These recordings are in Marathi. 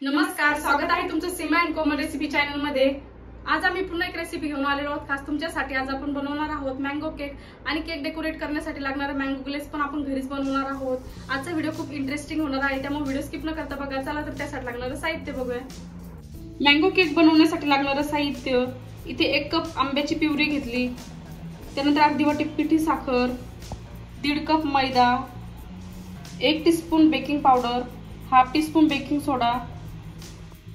नमस्कार, स्वागत आहे तुमचं सीमा अँड कोमल रेसिपी चॅनल मध्ये। आज आम्ही पुन्हा एक रेसिपी घेऊन आलेलो आहोत खास तुमच्यासाठी। आज आपण बनवणार आहोत मँगो केक आणि केक डेकोरेट करण्यासाठी लागणारा मँगो ग्लेज पण आपण घरीच बनवणार आहोत। आजचा व्हिडिओ खूप इंटरेस्टिंग होणार आहे, त्यामुळे व्हिडिओ स्किप न करता बघा। चला तर त्यासाठी लागणारं साहित्य बघूया। मँगो केक बनवण्यासाठी लागणारं साहित्य, इथे 1 कप आंब्याची प्युरी घेतली, त्यानंतर अर्धी वाटी पिठी साखर, 1.5 कप मैदा, 1 teaspoon baking powder, half teaspoon baking soda,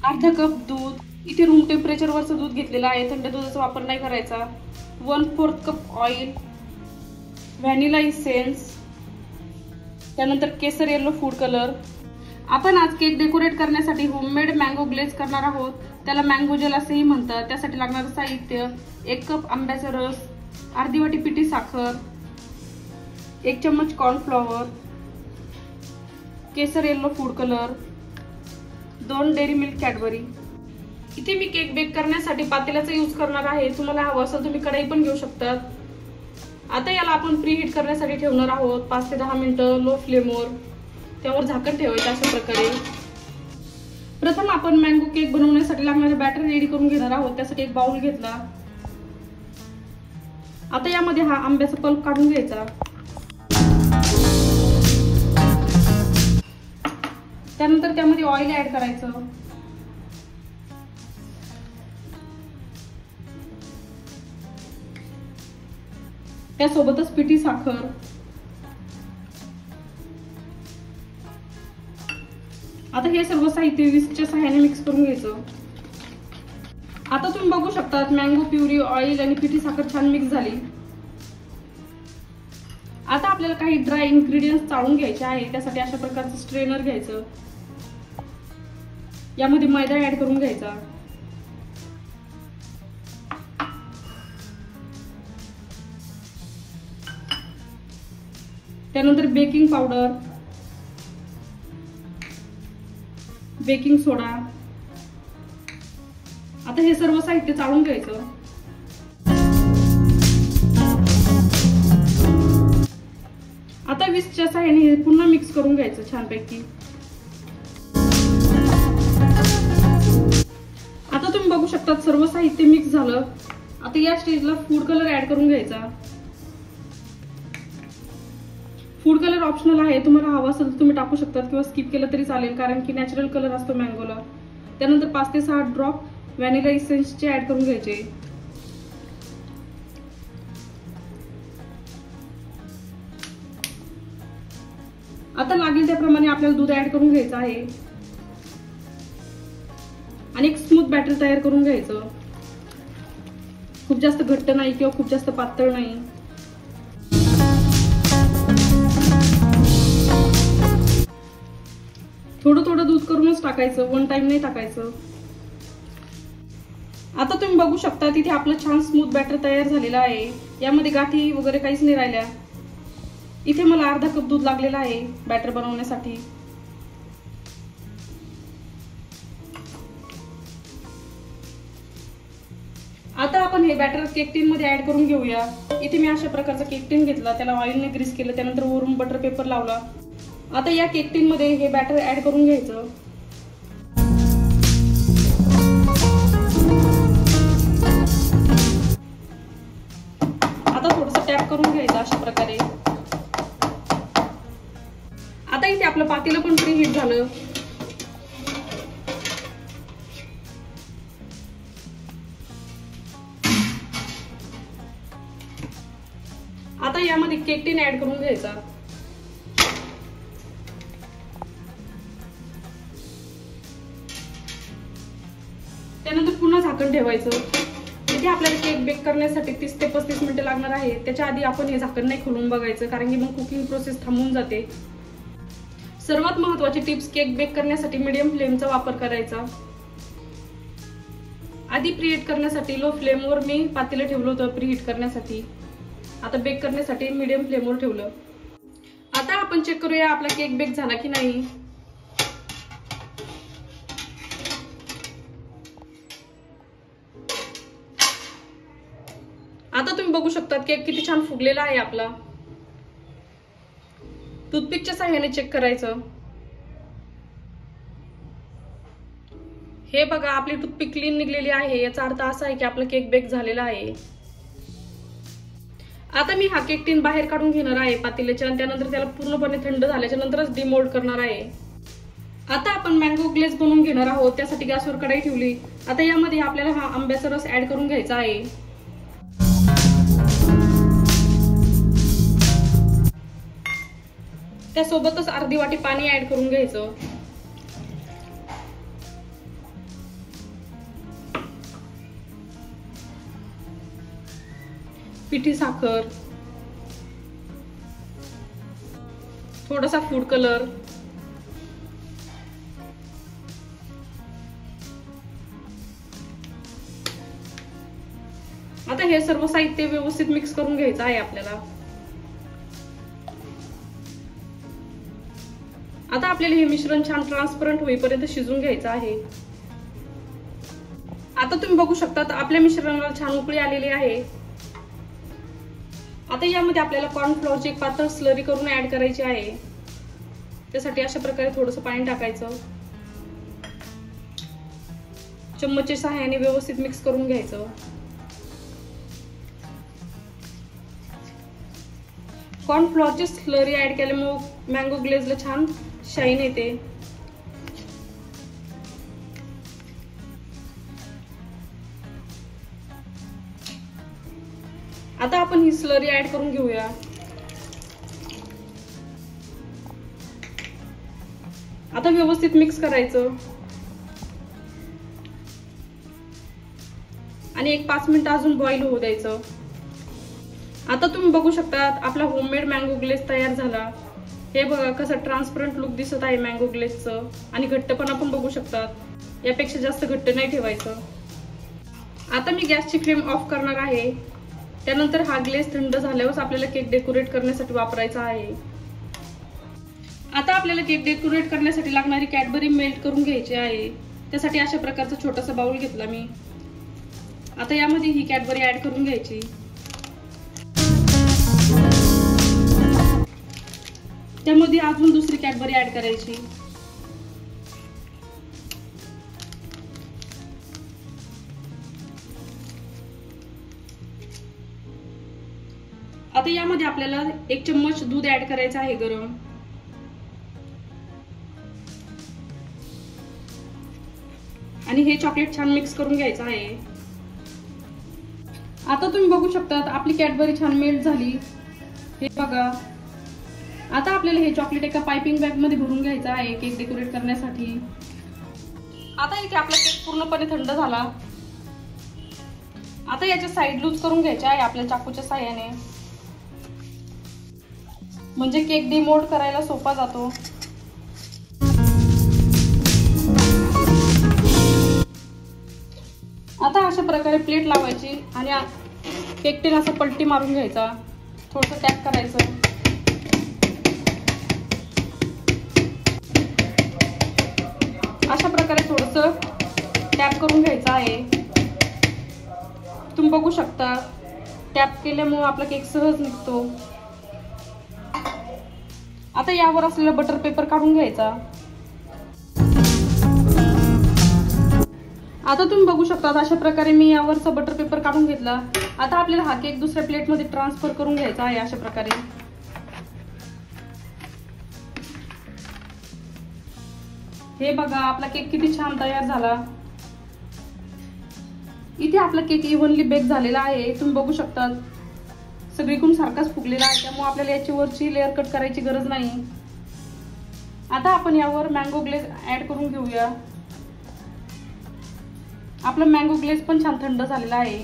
अर्धा कप दूध, इथे रूम टेम्परेचर वरचं दूध घेतलेलं आहे, थंड दुधाचा वापर नाही करायचा, 1/4 कप ऑइल, व्हॅनिला इसेन्स, त्यानंतर केसर येलो फूड कलर। आपण आज केक डेकोरेट करण्यासाठी होममेड मँगो ग्लेज करणार आहोत, त्याला मँगो जेल असेही म्हणतात। त्यासाठी लागणारं साहित्य 1 कप आंब्याचा रस, अर्धी वाटी पिठी साखर, 1 चम्मच कॉर्नफ्लॉवर, केसर yellow food colour, 2 Dairy Milk Cadbury. इथे मी केक बेक करण्यासाठी पातेल्याचा यूज करणार आहे, तुम्हाला हवं असेल तुम्ही कढई पण घेऊ शकतात। आता याला आपण प्री हीट करण्यासाठी ठेवणार आहोत 5 ते 10 मिनिटं लो फ्लेमवर, त्यावर झाकण ठेवायचं अशा प्रकारे। प्रथम आपण मँगो केक बनवण्यासाठी लागणारे बॅटर रेडी करून घेणार आहोत, त्यासाठी एक बाउल घेतला। आता यामध्ये हा आंब्याचा पल्प काढून घ्यायचा, त्यानंतर त्यामध्ये ऑइल ऍड करायचं, त्यासोबतच पिठी साखर, आता हे सर्व साहित्य विस्कच्या सहाय्याने मिक्स करून घ्यायचं। आता तुम्ही बघू शकता मँगो प्युरी, ऑइल आणि पिठी साखर छान मिक्स झाली। आता आपल्याला काही ड्राय इन्ग्रेडियंट्स चाळून घ्यायचे आहे, त्यासाठी अशा प्रकारचं स्ट्रेनर घ्यायचं, यामध्ये मैदा ऍड करून घ्यायचा, त्यानंतर बेकिंग पावडर, बेकिंग सोडा। आता हे सर्व साहित्य चाळून घ्यायचं। आता विस्कच्या सहाय्याने पुन्हा मिक्स करून घ्यायचं छानपैकी। आता तुम्ही बघू शकता सर्व साहित्य मिक्स झालं। आता या स्टेजला फूड कलर ऍड करून घ्यायचा। फूड कलर ऑप्शनल आहे, तुम्हाला हवा असेल तर तुम्ही टाकू शकता किंवा स्किप केलं तरी चालेल, कारण की नॅचरल कलर असतो मँगोला। त्यानंतर 5 ते 6 ड्रॉप व्हॅनिला इसेन्सचे ऍड करून घ्यायचे। आता लागेल त्याप्रमाणे आपल्याला दूध ऍड करून घ्यायचं आहे आणि एक स्मूथ बॅटर तयार करून घ्यायचं। खूप जास्त घट्ट नाही किंवा खूप जास्त पातळ नाही। थोडं थोडं दूध करूनच टाकायचं, वन टाइम नाही टाकायचं। आता तुम्ही बघू शकता तिथे आपलं छान स्मूथ बॅटर तयार झालेलं आहे, यामध्ये गाठी वगैरे काहीच नाही राहिल्या। इथे मला अर्धा कप दूध लागलेला आहे बॅटर बनवण्यासाठी। आता आपण हे बॅटर केक टिन मध्ये ऍड करून घेऊया। इथे मी अशा प्रकारचा केक टिन घेतला, त्याला ऑइलने ग्रीस केलं, त्यानंतर वरून बटर पेपर लावला। आता या केक टिन मध्ये हे बॅटर ऍड करून घ्यायचं। आता थोडंसं टॅप करून घ्यायचं अशा प्रकारे। आता इथे आपलं पातेलं पण प्री हीट झालं। आता यामध्ये केक टिन ऍड करून घ्यायचा, त्यानंतर पुन्हा झाकण ठेवायचं। इथे आपल्याला केक बेक करण्यासाठी 30 ते 35 मिनिटं लागणार आहे, त्याच्या आधी आपण हे झाकण नाही खोलून बघायचं, कारण की मग कुकिंग प्रोसेस थांबून जाते। सर्वात महत्त्वाची टिप्स, केक बेक करण्यासाठी मीडियम फ्लेमचा वापर करायचा। आधी प्रीहीट करण्यासाठी लो फ्लेमवर मी पातेलं ठेवलं होतं प्रीहीट करण्यासाठी, आता बेक करण्यासाठी मीडियम फ्लेमवर ठेवलं। आता आपण चेक करूया आपला केक बेक झाला की नाही। आता तुम्ही बघू शकता केक किती छान फुगलेला आहे आपला। टूथपिकच्या सहाय्याने चेक करायचं। हे बघा आपली टूथपिक क्लीन निघलेली आहे, याचा अर्थ असा आहे की आपला केक बेक झालेला आहे। आता मी हा केक टीन बाहेर काढून घेणार आहे पातेल्याच्या आणि त्यानंतर त्याला पूर्णपणे थंड झाल्याच्या नंतरच डिमोल्ड करणार आहे। आता आपण मँगो ग्लेझ बनवून घेणार आहोत, त्यासाठी गॅसवर कढई ठेवली। आता यामध्ये आपल्याला हा आंब्याचा रस ऍड करून घ्यायचा आहे। त्यासोबतच अर्धी वाटी पाणी ऍड करून घ्यायचं। पिठी साखर, थोडासा फूड कलर, आता हे सर्व साहित्य व्यवस्थित मिक्स करून घ्यायचं आहे आपल्याला। आता आपल्याला हे मिश्रण छान ट्रान्सपरंट होईपर्यंत शिजून घ्यायचं आहे। आता तुम्ही बघू शकता आपल्या मिश्रणाला छान उकळी आलेली आहे। आता यामध्ये आपल्याला कॉर्नफ्लोअरची एक पातळ स्लरी करून ऍड करायची आहे। त्यासाठी अशा प्रकारे थोडंसं पाणी टाकायचं, चम्मचच्या सहाय्याने व्यवस्थित मिक्स करून घ्यायचं। कॉर्नफ्लोअरची स्लरी ऍड केल्यामुळे मँगो ग्लेझला छान शाईन येते। आता आपण ही स्लरी ऍड करून घेऊया। आता व्यवस्थित मिक्स करायचं आणि एक 5 मिनिट अजून बॉईल होऊ द्यायचं। आता तुम्ही बघू शकता आपला होममेड मँगो ग्लेझ तयार झाला। हे बघा कसं ट्रान्सपरंट लुक दिसत आहे मँगो ग्लेझचं, आणि घट्टपणा पण बघू शकता। यापेक्षा जास्त घट्ट नाही ठेवायचं। आता मी गॅसची फ्लेम ऑफ करणार आहे। त्यानंतर हा ग्लेझ थंड झाल्यावर आपल्याला केक डेकोरेट करण्यासाठी वापरायचा आहे। आता आपल्याला केक डेकोरेट करण्यासाठी लागणारी कॅडबरी मेल्ट करून घ्यायची आहे। त्यासाठी अशा प्रकारचा छोटासा बाउल घेतला मी। आता यामध्ये ही कॅडबरी ऍड करून घ्यायची। त्यामध्ये अजून दुसरी कॅडबरी ऍड करायची। आता यामध्ये आपल्याला 1 चम्मच दूध ऍड करायचं आहे गरम, आणि हे चॉकलेट छान मिक्स करून घ्यायचं आहे। आता तुम्ही बघू शकता आपली कॅडबरी छान मेल्ट झाली। हे बघा आता आपल्याला हे चॉकलेट एका पाइपिंग बॅग मध्ये भरून घ्यायचं आहे केक डेकोरेट करण्यासाठी। आता इथे आपला केक पूर्णपणे थंड झाला। आता याच्या साइड लूज करून घ्यायच्या आहे आपल्या चाकूच्या साहाय्याने, म्हणजे केक डिमोल्ड करायला सोपा जातो। आता अशा प्रकारे प्लेट लावायची आणि केक टीन असं पलटी मारून घ्यायचा, थोडंसं टॅप करायचं। अशा प्रकारे थोडंसं टॅप करून घ्यायचं आहे। तुम्ही बघू शकता टॅप केल्यामुळे आपला केक सहज निघतो। आता यावर असलेला बटर पेपर काढून घ्यायचा। आता तुम्ही बघू शकता अशा प्रकारे मी यावरचा बटर पेपर काढून घेतला। आता आपल्याला हा केक दुसऱ्या प्लेट मध्ये ट्रान्सफर करून घ्यायचा आहे अशा प्रकारे। हे बघा आपला केक किती छान तयार झाला। इथे आपला केक इव्हनली बेक झालेला आहे, तुम्ही बघू शकता सगळीकडून सारखाच फुगलेला आहे, त्यामुळे आपल्याला याची वरची लेअर कट करायची गरज नाही। आता आपण यावर मँगो ग्लेझ ऍड करून घेऊया। आपला मँगो ग्लेझ पण छान थंड झालेला आहे।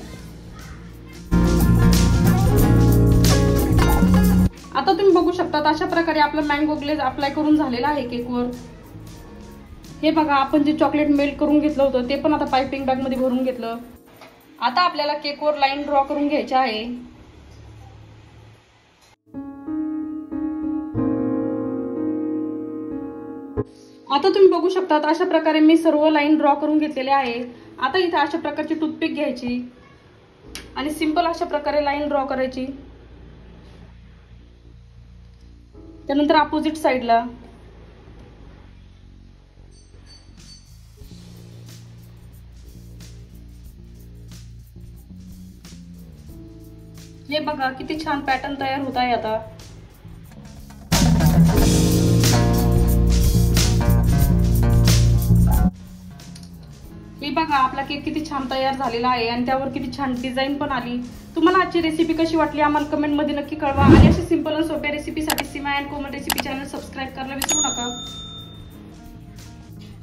आता तुम्ही बघू शकता अशा प्रकारे आपला मँगो ग्लेझ अप्लाय करून झालेला आहे केकवर। हे बघा आपण जे चॉकलेट मेल्ट करून घेतलं होतं ते पण आता पाइपिंग बॅग मध्ये भरून घेतलं। आता आपल्याला केकवर लाईन ड्रॉ करून घ्यायची आहे। आता तुम्ही बघू शकता अशा प्रकारे मी सर्व लाईन ड्रॉ करून घेतलेले आहे। आता इथे अशा प्रकारची टूथपिक घ्यायची आणि सिंपल अशा प्रकारे लाईन ड्रॉ करायची। त्यानंतर अपोजिट साइडला हे बघा किती छान पॅटर्न तयार होत आहे आता। हे बघा आपला केक किती छान तयार झालेला आहे आणि त्यावर किती छान डिझाईन पण आली। तुम्हाला आजची रेसिपी कशी वाटली आम्हाला कमेंट मध्ये नक्की कळवा आणि अशा सिंपल आणि सोप्या रेसिपीसाठी Seema and Komal recipe channel subscribe करायला विसरू नका।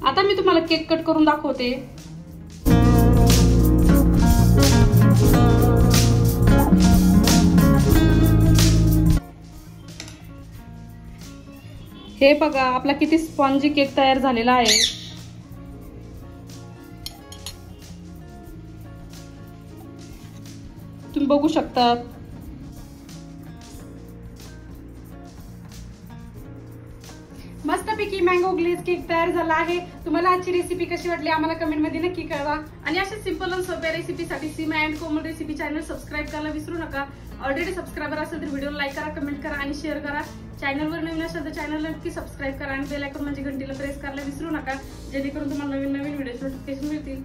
आता मी तुम्हाला केक कट करून दाखवते। हे बघा आपला किती स्पॉन्जी केक तयार झालेला आहे। तुम्ही बघू शकता। मस्तपैकी मँगो ग्लेज केक तयार झाला आहे। तुम्हाला आजची रेसिपी कशी वाटली आम्हाला कमेंट मध्ये नक्की कळवा आणि अशा सिंपल आणि सोप्या रेसिपीसाठी Seema and Komal recipe channel subscribe करायला विसरू नका। ऑलरेडी सबस्क्रायबर असेल तर व्हिडिओला लाईक करा, कमेंट करा आणि शेअर करा। चॅनलवर नवीन असेल तर चॅनलला नक्की सबस्क्राईब करा आणि बेल आयकॉन म्हणजे घंटीला प्रेस करायला विसरू नका, जेणेकरून तुम्हाला नवीन नवीन व्हिडिओ नोटिफिकेशन मिळतील।